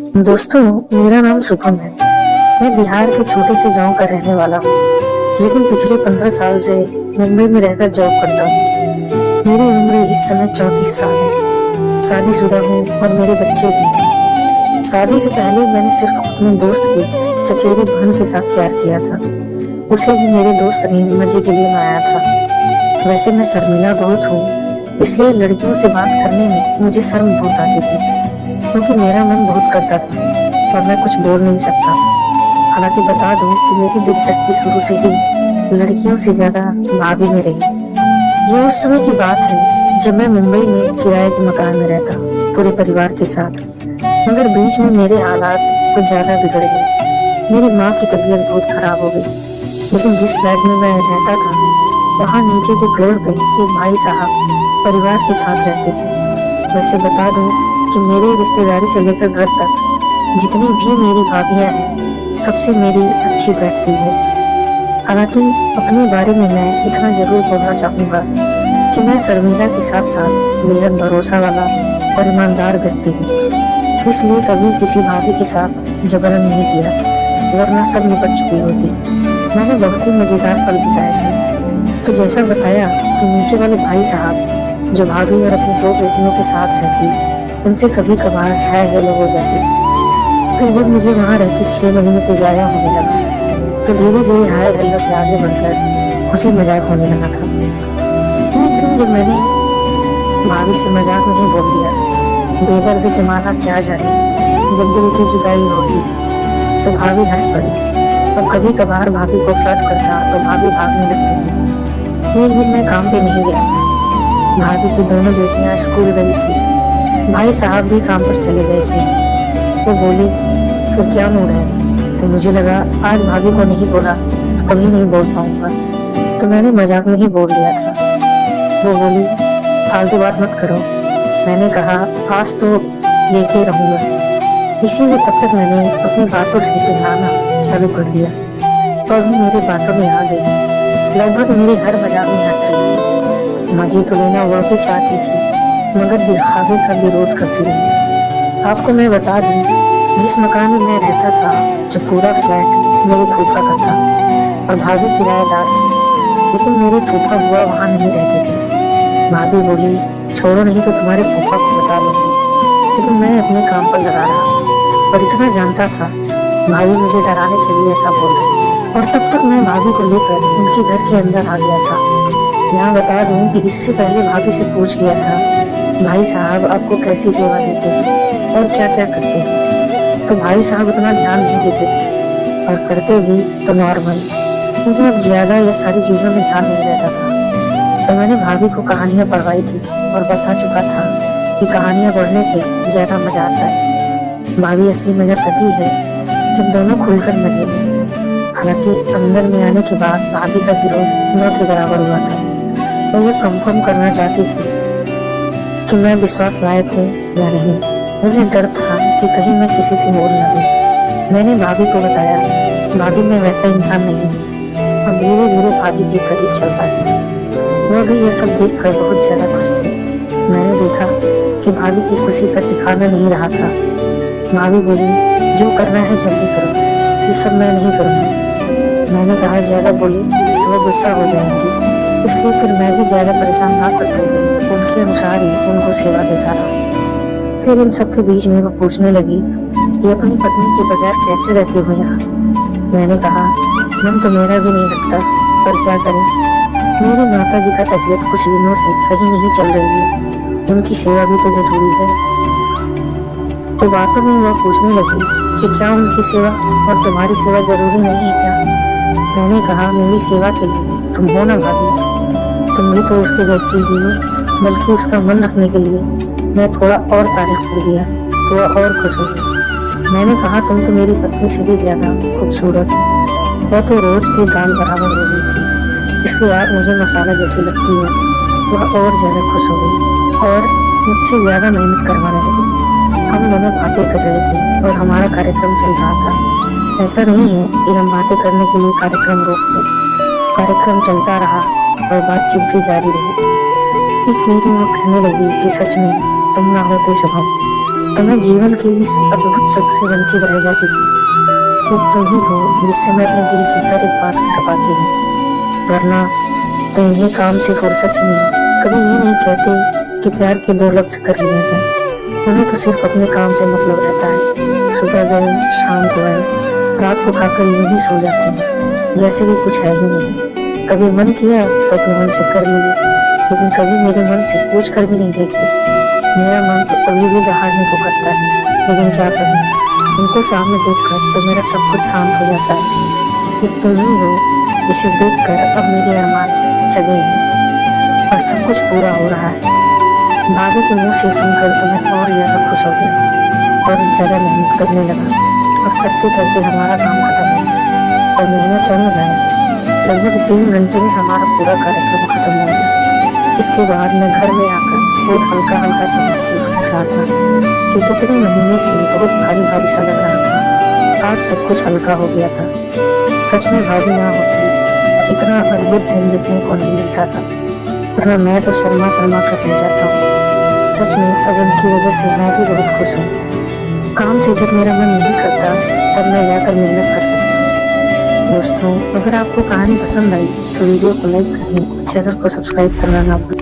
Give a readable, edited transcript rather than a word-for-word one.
दोस्तों, मेरा नाम शुभम है। मैं बिहार के छोटे से गांव का रहने वाला हूँ, लेकिन पिछले 15 साल से मुंबई में रहकर जॉब करता हूँ। मेरी उम्र इस समय 34 साल है। शादीशुदा हूँ और मेरे बच्चे भी हैं। शादी से पहले मैंने सिर्फ अपने दोस्त की चचेरी बहन के साथ प्यार किया था। उसे भी मेरे दोस्त ने मजे के लिए मनाया था। वैसे मैं शर्मिला बहुत हूँ, इसलिए लड़कियों से बात करने में मुझे शर्म बहुत आती थी, क्योंकि मेरा मन बहुत करता था और मैं कुछ बोल नहीं सकता। हालांकि बता दूं कि मेरी दिलचस्पी शुरू से ही लड़कियों से ज्यादा भाभी में रही। ये उस समय की बात है जब मैं मुंबई में किराए के मकान में रहता पूरे परिवार के साथ। मगर बीच में मेरे हालात कुछ ज्यादा बिगड़ गए। मेरी माँ की तबीयत बहुत खराब हो गई, लेकिन जिस फ्लैट में मैं रहता था वहाँ नीचे के फ्लोर पे एक भाई साहब परिवार के साथ रहते थे। वैसे बता दूं कि मेरे रिश्तेदारी से लेकर घर तक जितनी भी मेरी भाभियां हैं, सबसे मेरी अच्छी बैठती है। हालांकि अपने बारे में मैं इतना जरूर बोलना चाहूंगा कि मैं शर्मिला के साथ साथ बेहद भरोसा वाला और ईमानदार व्यक्ति हूँ। इसलिए कभी किसी भाभी के साथ जबरन नहीं किया, वरना सब निपट चुकी होती। मैंने बहुत ही मजेदार पल बिताए थे। तो जैसा बताया कि नीचे वाले भाई साहब जो भाभी और अपनी 2 बेटियों के साथ रहती, उनसे कभी कभार हाय हेलो हो जाती। फिर जब मुझे वहाँ रहती 6 महीने से ज्यादा होने लगा, तो धीरे धीरे हाय हेलो से आगे बढ़कर हंसी मजाक होने लगा था। एक दिन जब मैंने भाभी से मजाक नहीं बोल दिया, बेदर्द जमाना क्या जाने, जब दिल की जुदाई होगी, तो भाभी हंस पड़ी। और कभी कभार भाभी को फ्लर्ट करता तो भाभी भागने लगती थी। एक दिन मैं काम पे नहीं गया। भाभी की दोनों बेटियां स्कूल गई थी, भाई साहब भी काम पर चले गए थे। वो बोली, फिर क्या मूड है? तो मुझे लगा आज भाभी को नहीं बोला तो कभी नहीं बोल पाऊंगा, तो मैंने मजाक में ही बोल दिया था। वो बोली, फालतू बात मत करो। मैंने कहा, आज तो लेके रहूंगा। इसीलिए तब तक मैंने अपनी बातों से पिघलाना चालू कर दिया। तो अभी मेरी बातों में आ गई। लगभग मेरे हर मजाक में हंस रही थी। मजे तो लेना वह भी चाहती थी, मगर दिखावे का विरोध करती रही। आपको मैं बता दूं, जिस मकान में मैं रहता था, जो पूरा फ्लैट मेरे फूफा का था और भाभी किराएदार थी, लेकिन मेरे फूफा बुआ वहाँ नहीं रहते थे। भाभी बोली, छोड़ो नहीं तो तुम्हारे फूफा को बता दूंगी, लेकिन मैं अपने काम पर लगा रहा और इतना जानता था भाभी मुझे डराने के लिए ऐसा बोल रही। और तब तक मैं भाभी को लेकर उनके घर के अंदर आ गया था। यहाँ बता दूं कि इससे पहले भाभी से पूछ लिया था, भाई साहब आपको कैसी सेवा देते हैं और क्या क्या करते हैं? तो भाई साहब उतना ध्यान नहीं देते थे, और करते भी तो नॉर्मल, क्योंकि अब ज्यादा या सारी चीजों में ध्यान नहीं रहता था। तो मैंने भाभी को कहानियां पढ़वाई थी और बता चुका था कि कहानियां पढ़ने से ज्यादा मजा आता है। भाभी असली मजा तभी है जब दोनों खुलकर मजे लें। हालांकि अंदर में आने के बाद भाभी का विरोध 9 के बराबर हुआ था। तो वो कंफर्म करना चाहती थी कि मैं विश्वास लायक हूँ या नहीं। मुझे डर था कि कहीं मैं किसी से बोल न दूं। मैंने भाभी को बताया, भाभी मैं वैसा इंसान नहीं हूँ, और धीरे धीरे भाभी के करीब चलता है। वह भी यह सब देखकर बहुत ज्यादा खुश थी। मैंने देखा कि भाभी की खुशी का ठिकाना नहीं रहा था। भाभी बोली, जो करना है जल्दी करो, ये सब मैं नहीं करूँगी। मैंने कहा, ज्यादा बोली तो वो गुस्सा हो जाएंगी, इसलिए फिर मैं भी ज्यादा परेशान ना करते हुए उनके अनुसार ही उनको सेवा देता रहा। फिर इन सब के बीच में वो पूछने लगी कि अपनी पत्नी के बगैर कैसे रहते हो यहाँ। मैंने कहा, मन तो मेरा भी नहीं लगता, पर क्या करें, मेरी माता जी का तबीयत कुछ दिनों से सही नहीं चल रही है, उनकी सेवा भी तो जरूरी है। तो बातों में वह पूछने लगी कि क्या उनकी सेवा और तुम्हारी सेवा जरूरी नहीं है क्या? मैंने कहा, मेरी सेवा के लिए तुम हो ना भाभी, तुम भी तो उसके जैसी ही हो। बल्कि उसका मन रखने के लिए मैं थोड़ा और तारीफ कर दिया तो वह और खुश हो गई। मैंने कहा, तुम तो मेरी पत्नी से भी ज्यादा खूबसूरत हो। वह तो रोज की दाल बराबर हो गई थी, इसलिए आप मुझे मसाला जैसी लगती है। वह और ज्यादा खुश हो गई और मुझसे ज्यादा मेहनत करवाने लगी। हम दोनों बातें कर रहे थे और हमारा कार्यक्रम चल रहा था। ऐसा नहीं है कि हम बातें करने के लिए कार्यक्रम रोक दें। कार्यक्रम चलता रहा और बातचीत भी जारी रही। इस बीच में वो कहने लगी कि सच में तुम ना होते शुभम तो मैं जीवन के इस अद्भुत सुख से वंचित रह जाती थी। एक तुम ही हो जिससे मैं अपने दिल की हर एक बात कर पाती हूँ, वरना तो इन्हें काम से फुर्सत ही नहीं। कभी ये नहीं कहते कि प्यार के दो लफ्ज कर लिया जाए, उन्हें तो सिर्फ अपने काम से मतलब रहता है। सुबह गए, शाम को आए, रात को खाकर यूं ही सो जाते हैं जैसे कि कुछ है ही नहीं। कभी मन किया तो अपने मन से कर लिए, लेकिन कभी मेरे मन से पूछ कर भी नहीं देखी। मेरा मन तो अभी भी दहाड़ने को करता है, लेकिन क्या करूं, उनको सामने देखकर तो मेरा सब कुछ शांत हो जाता है। एक तुम ही हो जिसे देखकर अब मेरे अरमान जगे हैं और सब कुछ पूरा हो रहा है। भाभी के मुंह से सुनकर तो मैं और ज्यादा खुश हो गया और ज्यादा मेहनत करने लगा, और करते करते हमारा काम खत्म हो गया और मेहनत होने लगा। लगभग 3 घंटे में हमारा पूरा कार्यक्रम खत्म हो गया। इसके बाद मैं घर में आकर बहुत हल्का हल्का सा महसूस कर रहा था कि कितने महीने से बहुत भारी भारी सा लग रहा था। आज सब कुछ हल्का हो गया था। सच में भाभी ना होती इतना अद्भुत दिन देखने को नहीं मिलता था, वरना मैं तो शर्मा शर्मा कर रह जाता हूँ। सच में अब उनकी वजह से मैं भी बहुत खुश हूँ। काम से जब मेरा मन नहीं करता तब मैं जाकर मेहनत कर सकता हूँ। दोस्तों, अगर आपको कहानी पसंद आई तो वीडियो को लाइक करें, चैनल को सब्सक्राइब करना ना भूलें।